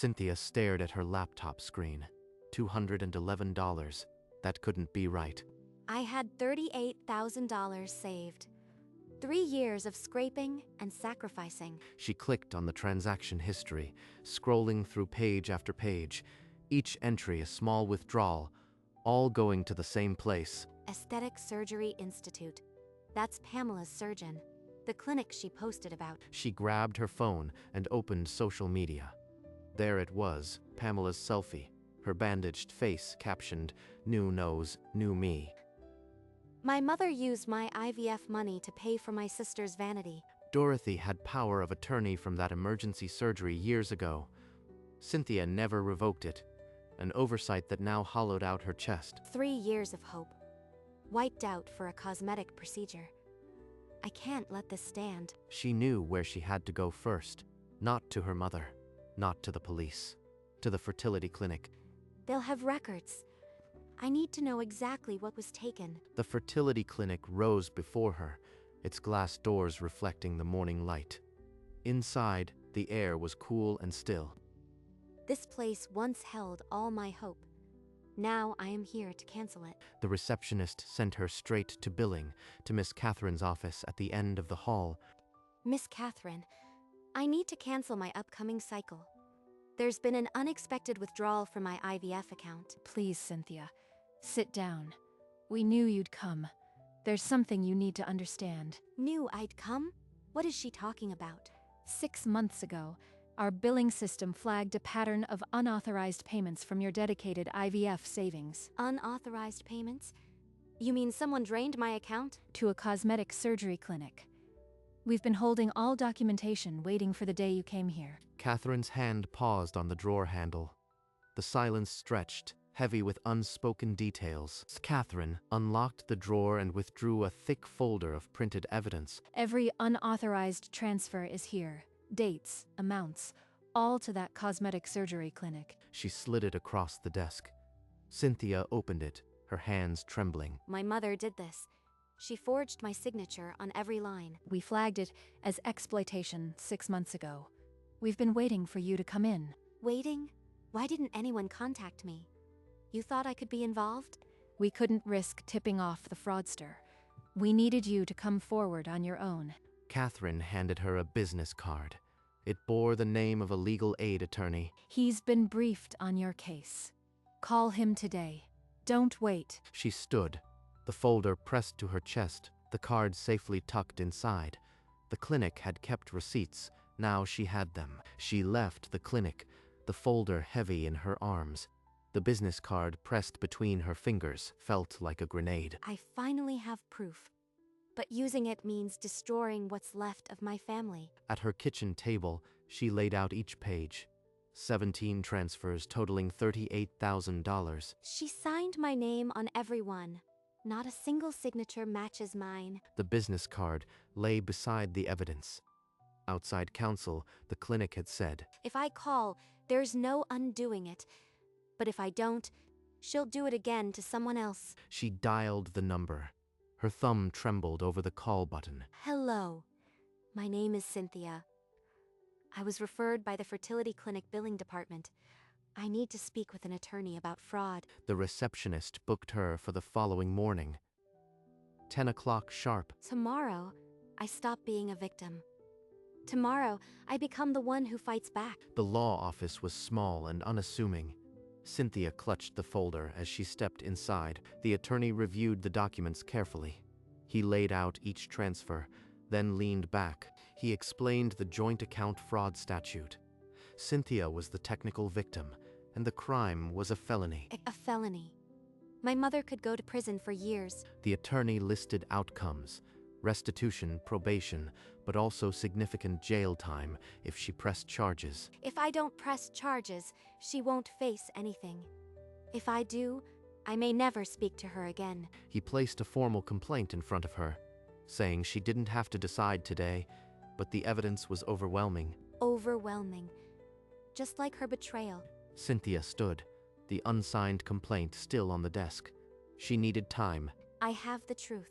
Cynthia stared at her laptop screen. $211. That couldn't be right. I had $38,000 saved. 3 years of scraping and sacrificing. She clicked on the transaction history, scrolling through page after page, each entry a small withdrawal, all going to the same place. Aesthetic Surgery Institute. That's Pamela's surgeon. The clinic she posted about. She grabbed her phone and opened social media. There it was, Pamela's selfie, her bandaged face captioned, "New nose, new me." My mother used my IVF money to pay for my sister's vanity. Dorothy had power of attorney from that emergency surgery years ago. Cynthia never revoked it, an oversight that now hollowed out her chest. 3 years of hope. Wiped out for a cosmetic procedure. I can't let this stand. She knew where she had to go first. Not to her mother, not to the police, to the fertility clinic. They'll have records. I need to know exactly what was taken. The fertility clinic rose before her, its glass doors reflecting the morning light. Inside, the air was cool and still. This place once held all my hope. Now I am here to cancel it. The receptionist sent her straight to billing, to Miss Catherine's office at the end of the hall. Miss Catherine, I need to cancel my upcoming cycle. There's been an unexpected withdrawal from my IVF account. Please, Cynthia, sit down. We knew you'd come. There's something you need to understand. Knew I'd come? What is she talking about? 6 months ago, our billing system flagged a pattern of unauthorized payments from your dedicated IVF savings. Unauthorized payments? You mean someone drained my account? To a cosmetic surgery clinic. We've been holding all documentation waiting for the day you came here. Catherine's hand paused on the drawer handle. The silence stretched, heavy with unspoken details. Catherine unlocked the drawer and withdrew a thick folder of printed evidence. Every unauthorized transfer is here. Dates, amounts, all to that cosmetic surgery clinic. She slid it across the desk. Cynthia opened it, her hands trembling. My mother did this. She forged my signature on every line. We flagged it as exploitation 6 months ago. We've been waiting for you to come in. Waiting? Why didn't anyone contact me? You thought I could be involved? We couldn't risk tipping off the fraudster. We needed you to come forward on your own. Catherine handed her a business card. It bore the name of a legal aid attorney. He's been briefed on your case. Call him today. Don't wait. She stood, the folder pressed to her chest, the card safely tucked inside. The clinic had kept receipts. Now she had them. She left the clinic, the folder heavy in her arms. The business card pressed between her fingers felt like a grenade. I finally have proof. But using it means destroying what's left of my family. At her kitchen table, she laid out each page. 17 transfers totaling $38,000. She signed my name on every one. Not a single signature matches mine. The business card lay beside the evidence. Outside counsel, the clinic had said, If I call, there's no undoing it. But if I don't, she'll do it again to someone else. She dialed the number. Her thumb trembled over the call button. Hello. My name is Cynthia. I was referred by the fertility clinic billing department. I need to speak with an attorney about fraud. The receptionist booked her for the following morning. 10 o'clock sharp. Tomorrow, I stop being a victim. Tomorrow, I become the one who fights back. The law office was small and unassuming. Cynthia clutched the folder as she stepped inside. The attorney reviewed the documents carefully. He laid out each transfer, then leaned back. He explained the joint account fraud statute. Cynthia was the technical victim, and the crime was a felony. A felony. My mother could go to prison for years. The attorney listed outcomes: restitution, probation, but also significant jail time if she pressed charges. If I don't press charges, she won't face anything. If I do, I may never speak to her again. He placed a formal complaint in front of her, saying she didn't have to decide today, but the evidence was overwhelming. Overwhelming. Just like her betrayal. Cynthia stood, the unsigned complaint still on the desk. She needed time. I have the truth.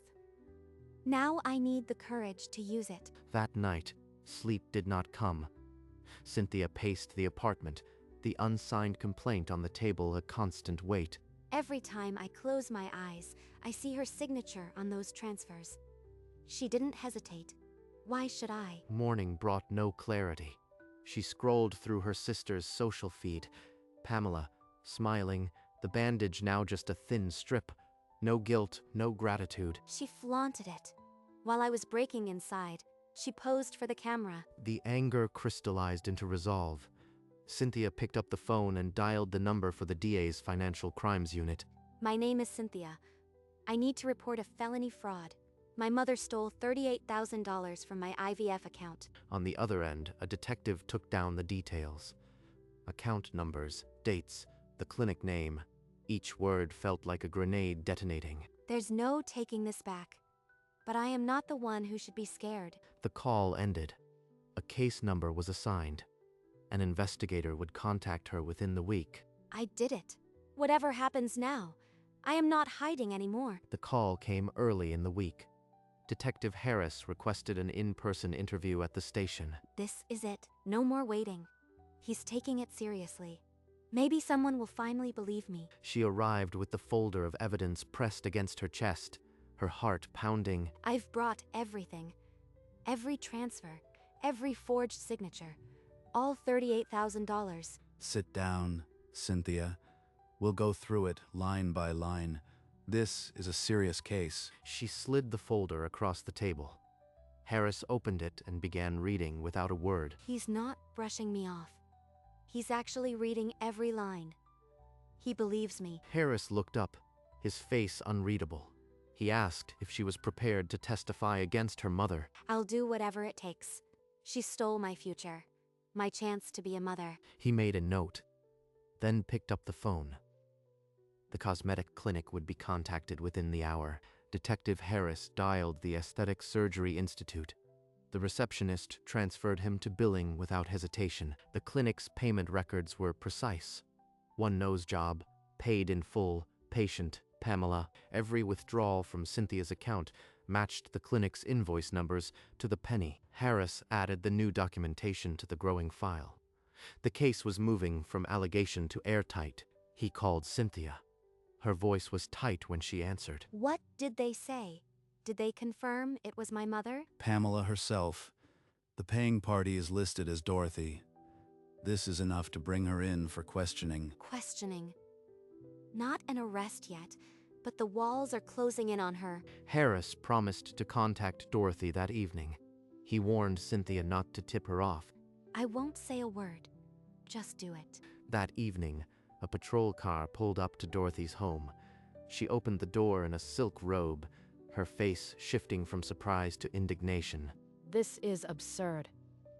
Now I need the courage to use it. That night, sleep did not come. Cynthia paced the apartment, the unsigned complaint on the table a constant weight. Every time I close my eyes, I see her signature on those transfers. She didn't hesitate. Why should I? Morning brought no clarity. She scrolled through her sister's social feed. Pamela, smiling, the bandage now just a thin strip. No guilt, no gratitude. She flaunted it. While I was breaking inside, she posed for the camera. The anger crystallized into resolve. Cynthia picked up the phone and dialed the number for the DA's Financial Crimes Unit. My name is Cynthia. I need to report a felony fraud. My mother stole $38,000 from my IVF account. On the other end, a detective took down the details. Account numbers, dates, the clinic name. Each word felt like a grenade detonating. There's no taking this back. But I am not the one who should be scared. The call ended. A case number was assigned. An investigator would contact her within the week. I did it. Whatever happens now, I am not hiding anymore. The call came early in the week. Detective Harris requested an in-person interview at the station. This is it. No more waiting. He's taking it seriously. Maybe someone will finally believe me. She arrived with the folder of evidence pressed against her chest, her heart pounding. I've brought everything. Every transfer, every forged signature, all $38,000. Sit down, Cynthia. We'll go through it line by line. This is a serious case. She slid the folder across the table. Harris opened it and began reading without a word. He's not brushing me off. He's actually reading every line. He believes me. Harris looked up, his face unreadable. He asked if she was prepared to testify against her mother. I'll do whatever it takes. She stole my future, my chance to be a mother. He made a note, then picked up the phone. The cosmetic clinic would be contacted within the hour. Detective Harris dialed the Aesthetic Surgery Institute. The receptionist transferred him to billing without hesitation. The clinic's payment records were precise. One nose job, paid in full, patient, Pamela. Every withdrawal from Cynthia's account matched the clinic's invoice numbers to the penny. Harris added the new documentation to the growing file. The case was moving from allegation to airtight. He called Cynthia. Her voice was tight when she answered. What did they say? Did they confirm it was my mother? Pamela herself. The paying party is listed as Dorothy. This is enough to bring her in for questioning. Questioning. Not an arrest yet, but the walls are closing in on her. Harris promised to contact Dorothy that evening. He warned Cynthia not to tip her off. I won't say a word. Just do it. That evening, a patrol car pulled up to Dorothy's home. She opened the door in a silk robe, her face shifting from surprise to indignation. This is absurd.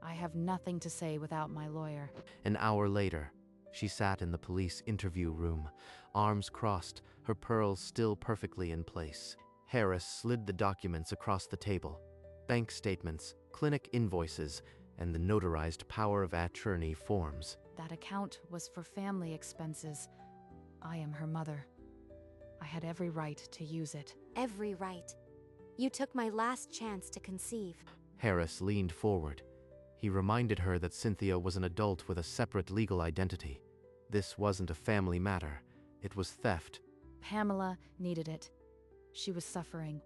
I have nothing to say without my lawyer. An hour later, she sat in the police interview room, arms crossed, her pearls still perfectly in place. Harris slid the documents across the table. Bank statements, clinic invoices, and the notarized power of attorney forms. That account was for family expenses. I am her mother. I had every right to use it. Every right. You took my last chance to conceive. Harris leaned forward. He reminded her that Cynthia was an adult with a separate legal identity. This wasn't a family matter. It was theft. Pamela needed it. She was suffering.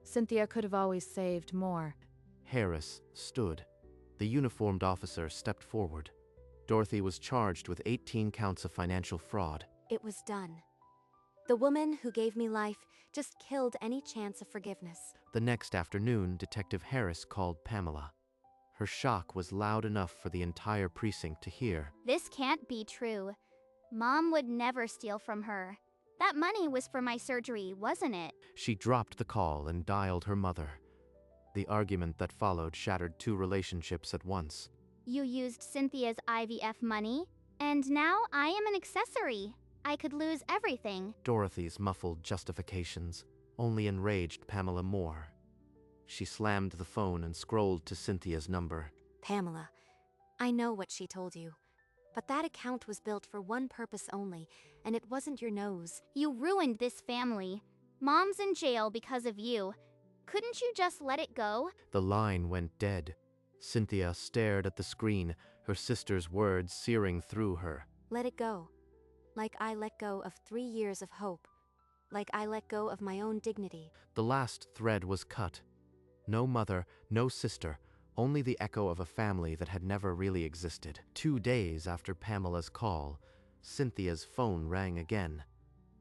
Cynthia could have always saved more. Harris stood. The uniformed officer stepped forward. Dorothy was charged with 18 counts of financial fraud. It was done. The woman who gave me life just killed any chance of forgiveness. The next afternoon, Detective Harris called Pamela. Her shock was loud enough for the entire precinct to hear. This can't be true. Mom would never steal from her. That money was for my surgery, wasn't it? She dropped the call and dialed her mother. The argument that followed shattered two relationships at once. You used Cynthia's IVF money, and now I am an accessory. I could lose everything. Dorothy's muffled justifications only enraged Pamela more. She slammed the phone and scrolled to Cynthia's number. Pamela, I know what she told you. But that account was built for one purpose only, and it wasn't your nose. You ruined this family. Mom's in jail because of you. Couldn't you just let it go? The line went dead. Cynthia stared at the screen, her her sister's words searing through her. Let it go. Like I let go of 3 years of hope. Like I let go of my own dignity. The last thread was cut. No mother, no sister, only the echo of a family that had never really existed. 2 days after Pamela's call, Cynthia's phone rang again.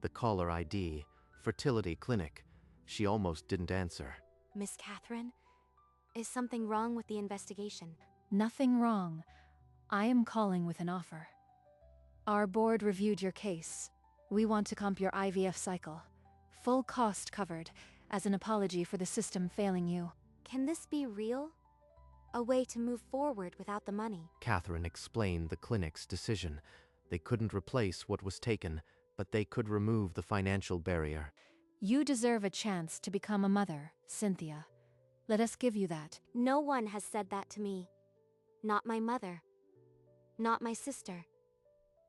The caller ID, fertility clinic. She almost didn't answer. Miss Catherine? Is something wrong with the investigation? Nothing wrong. I am calling with an offer. Our board reviewed your case. We want to comp your IVF cycle. Full cost covered, as an apology for the system failing you. Can this be real? A way to move forward without the money? Catherine explained the clinic's decision. They couldn't replace what was taken, but they could remove the financial barrier. You deserve a chance to become a mother, Cynthia. Let us give you that. No one has said that to me. Not my mother. Not my sister.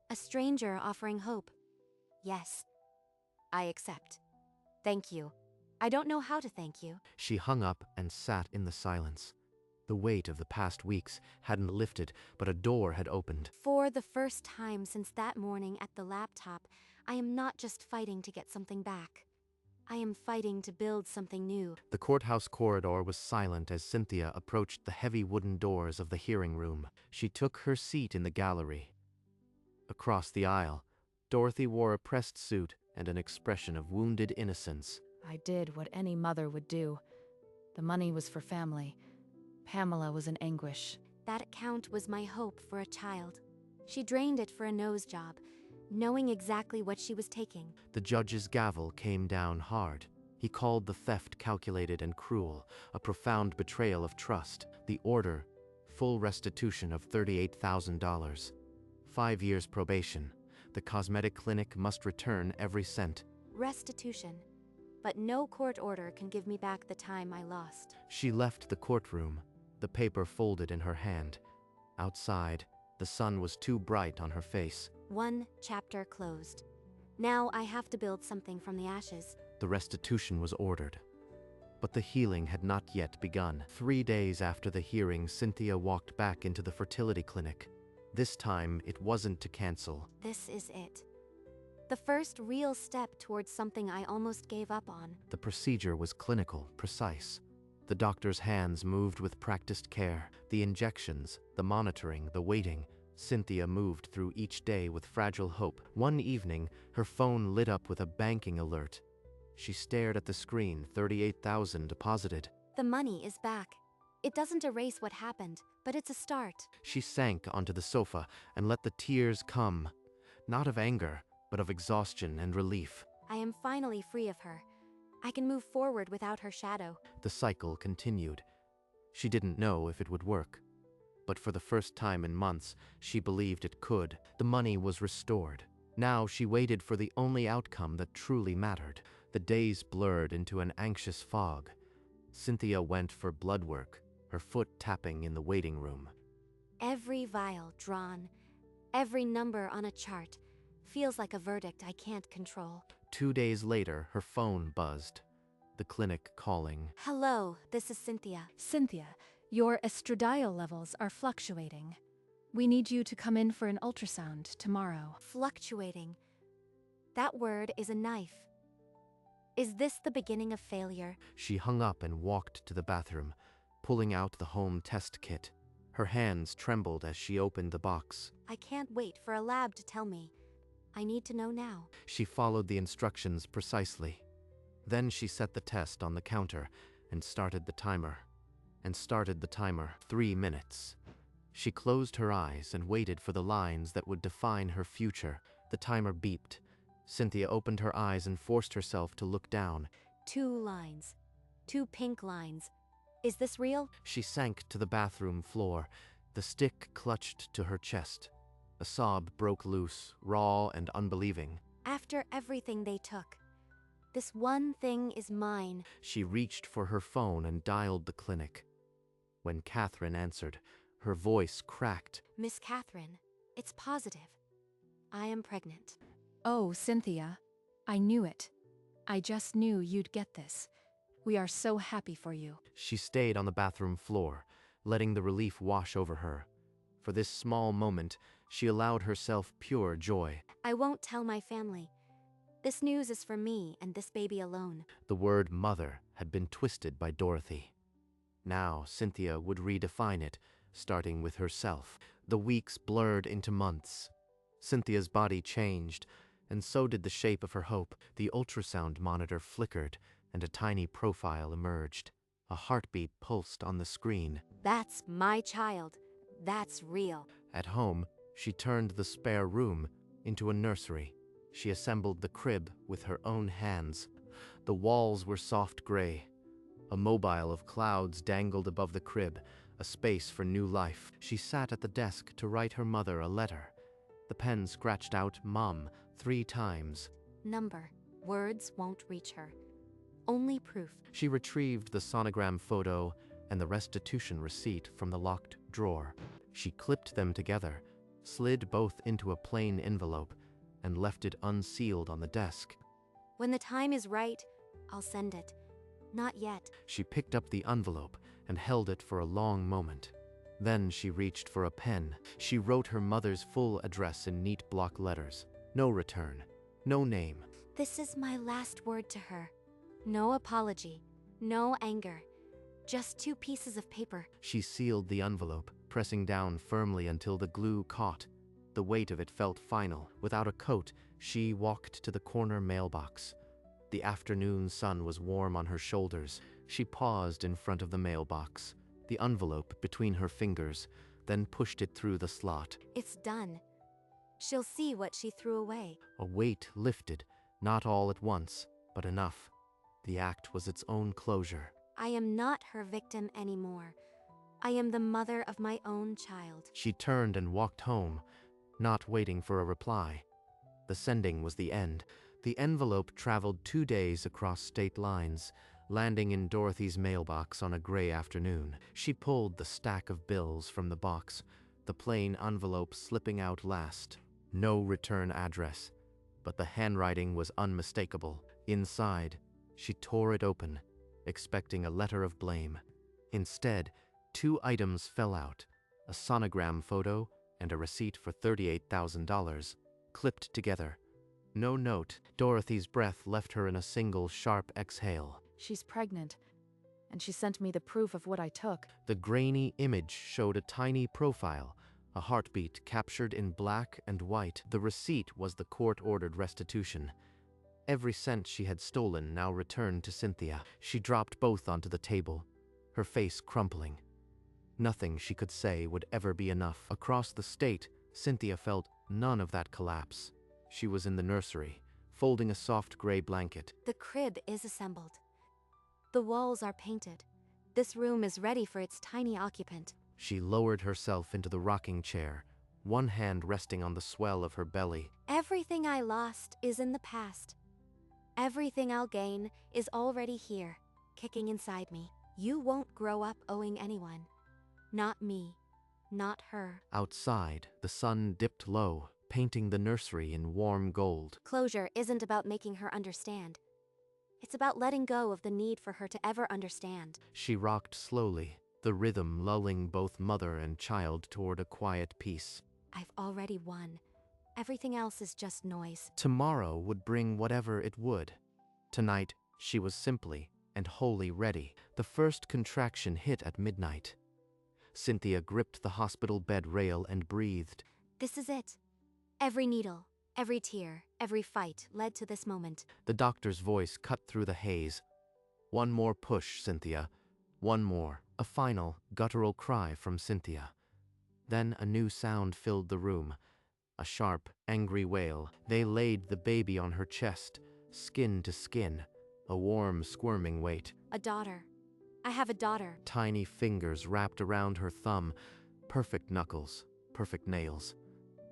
A stranger offering hope. Yes. I accept. Thank you. I don't know how to thank you. She hung up and sat in the silence. The weight of the past weeks hadn't lifted, but a door had opened. For the first time since that morning at the laptop, I am not just fighting to get something back. I am fighting to build something new. The courthouse corridor was silent as Cynthia approached the heavy wooden doors of the hearing room. She took her seat in the gallery. Across the aisle, Dorothy wore a pressed suit and an expression of wounded innocence. I did what any mother would do. The money was for family. Pamela was in anguish. That account was my hope for a child. She drained it for a nose job, knowing exactly what she was taking. The judge's gavel came down hard. He called the theft calculated and cruel, a profound betrayal of trust. The order, full restitution of $38,000. 5 years probation. The cosmetic clinic must return every cent. Restitution. But no court order can give me back the time I lost. She left the courtroom, the paper folded in her hand. Outside, the sun was too bright on her face. 1 chapter closed. Now I have to build something from the ashes. The restitution was ordered. But the healing had not yet begun. 3 days after the hearing, Cynthia walked back into the fertility clinic. This time, it wasn't to cancel. This is it. The first real step towards something I almost gave up on. The procedure was clinical, precise. The doctor's hands moved with practiced care. The injections, the monitoring, the waiting. Cynthia moved through each day with fragile hope. One evening, her phone lit up with a banking alert. She stared at the screen, $38,000 deposited. The money is back. It doesn't erase what happened, but it's a start. She sank onto the sofa and let the tears come, not of anger, but of exhaustion and relief. I am finally free of her. I can move forward without her shadow. The cycle continued. She didn't know if it would work, but for the first time in months, she believed it could. The money was restored. Now she waited for the only outcome that truly mattered. The days blurred into an anxious fog. Cynthia went for blood work, her foot tapping in the waiting room. Every vial drawn, every number on a chart, feels like a verdict I can't control. 2 days later, her phone buzzed. The clinic calling. Hello, this is Cynthia. Cynthia, your estradiol levels are fluctuating. We need you to come in for an ultrasound tomorrow. Fluctuating. That word is a knife. Is this the beginning of failure? She hung up and walked to the bathroom, pulling out the home test kit. Her hands trembled as she opened the box. I can't wait for a lab to tell me. I need to know now. She followed the instructions precisely. Then she set the test on the counter and started the timer. 3 minutes. She closed her eyes and waited for the lines that would define her future. The timer beeped. Cynthia opened her eyes and forced herself to look down. 2 lines. 2 pink lines. Is this real? She sank to the bathroom floor, the stick clutched to her chest. A sob broke loose, raw and unbelieving. After everything they took, this one thing is mine. She reached for her phone and dialed the clinic. When Catherine answered, her voice cracked. Miss Catherine, it's positive. I am pregnant. Oh, Cynthia, I knew it. I just knew you'd get this. We are so happy for you. She stayed on the bathroom floor, letting the relief wash over her. For this small moment, she allowed herself pure joy. I won't tell my family. This news is for me and this baby alone. The word mother had been twisted by Dorothy. Now Cynthia would redefine it, starting with herself. The weeks blurred into months. Cynthia's body changed, and so did the shape of her hope. The ultrasound monitor flickered, and a tiny profile emerged. A heartbeat pulsed on the screen. That's my child. That's real. At home, she turned the spare room into a nursery. She assembled the crib with her own hands. The walls were soft gray. A mobile of clouds dangled above the crib, a space for new life. She sat at the desk to write her mother a letter. The pen scratched out Mom 3 times. Number. Words won't reach her. Only proof. She retrieved the sonogram photo and the restitution receipt from the locked drawer. She clipped them together, slid both into a plain envelope, and left it unsealed on the desk. When the time is right, I'll send it. Not yet. She picked up the envelope and held it for a long moment. Then she reached for a pen. She wrote her mother's full address in neat block letters. No return. No name. This is my last word to her. No apology. No anger. Just 2 pieces of paper. She sealed the envelope, pressing down firmly until the glue caught. The weight of it felt final. Without a coat, she walked to the corner mailbox. The afternoon sun was warm on her shoulders. She paused in front of the mailbox, the envelope between her fingers, then pushed it through the slot. It's done. She'll see what she threw away. A weight lifted, not all at once, but enough. The act was its own closure. I am not her victim anymore. I am the mother of my own child. She turned and walked home, not waiting for a reply. The sending was the end. The envelope traveled 2 days across state lines, landing in Dorothy's mailbox on a gray afternoon. She pulled the stack of bills from the box, the plain envelope slipping out last. No return address, but the handwriting was unmistakable. Inside, she tore it open, expecting a letter of blame. Instead, 2 items fell out, a sonogram photo and a receipt for $38,000, clipped together. No note. Dorothy's breath left her in a single sharp exhale. She's pregnant, and she sent me the proof of what I took. The grainy image showed a tiny profile, a heartbeat captured in black and white. The receipt was the court-ordered restitution. Every cent she had stolen now returned to Cynthia. She dropped both onto the table, her face crumpling. Nothing she could say would ever be enough. Across the state, Cynthia felt none of that collapse. She was in the nursery, folding a soft gray blanket. The crib is assembled. The walls are painted. This room is ready for its tiny occupant. She lowered herself into the rocking chair, one hand resting on the swell of her belly. Everything I lost is in the past. Everything I'll gain is already here, kicking inside me. You won't grow up owing anyone. Not me. Not her. Outside, the sun dipped low, painting the nursery in warm gold. Closure isn't about making her understand. It's about letting go of the need for her to ever understand. She rocked slowly, the rhythm lulling both mother and child toward a quiet peace. I've already won. Everything else is just noise. Tomorrow would bring whatever it would. Tonight, she was simply and wholly ready. The first contraction hit at midnight. Cynthia gripped the hospital bed rail and breathed. This is it. Every needle, every tear, every fight led to this moment. The doctor's voice cut through the haze. One more push, Cynthia. One more. A final, guttural cry from Cynthia. Then a new sound filled the room. A sharp, angry wail. They laid the baby on her chest, skin to skin, a warm, squirming weight. A daughter. I have a daughter. Tiny fingers wrapped around her thumb. Perfect knuckles, perfect nails.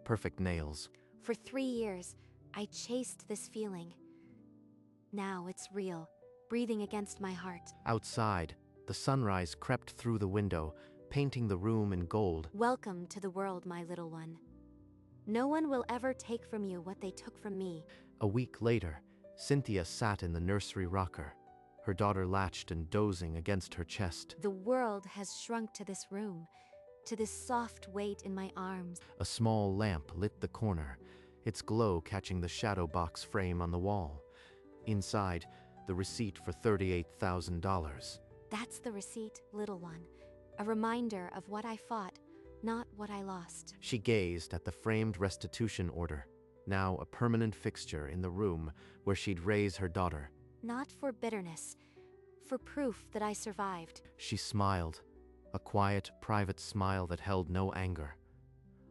Perfect nails. For 3 years, I chased this feeling. Now it's real, breathing against my heart. Outside, the sunrise crept through the window, painting the room in gold. Welcome to the world, my little one. No one will ever take from you what they took from me. A week later, Cynthia sat in the nursery rocker, her daughter latched and dozing against her chest. The world has shrunk to this room. to this soft weight in my arms. A small lamp lit the corner, its glow catching the shadow box frame on the wall. Inside, the receipt for $38,000. That's the receipt, little one. A reminder of what I fought, not what I lost. She gazed at the framed restitution order, now a permanent fixture in the room where she'd raise her daughter. Not for bitterness, for proof that I survived. She smiled, a quiet, private smile that held no anger,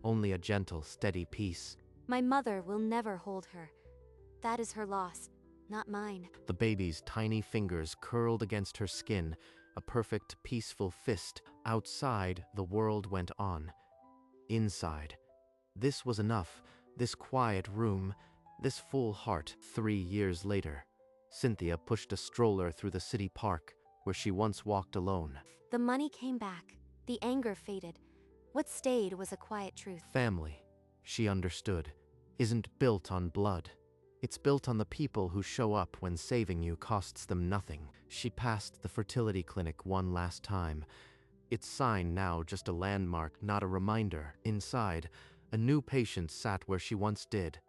only a gentle, steady peace. My mother will never hold her. That is her loss, not mine. The baby's tiny fingers curled against her skin, a perfect, peaceful fist. Outside, the world went on. Inside, this was enough, this quiet room, this full heart. 3 years later, Cynthia pushed a stroller through the city park, where she once walked alone. The money came back. The anger faded. What stayed was a quiet truth. Family, she understood, isn't built on blood. It's built on the people who show up when saving you costs them nothing. She passed the fertility clinic one last time. Its sign now just a landmark, not a reminder. Inside, a new patient sat where she once did.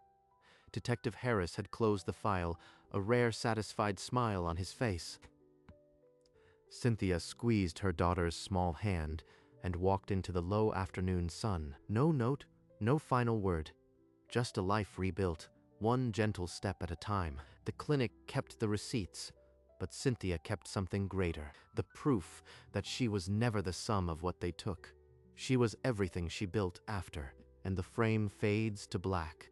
Detective Harris had closed the file, a rare satisfied smile on his face. Cynthia squeezed her daughter's small hand and walked into the low afternoon sun. No note, no final word, just a life rebuilt, one gentle step at a time. The clinic kept the receipts, but Cynthia kept something greater, the proof that she was never the sum of what they took. She was everything she built after, and the frame fades to black.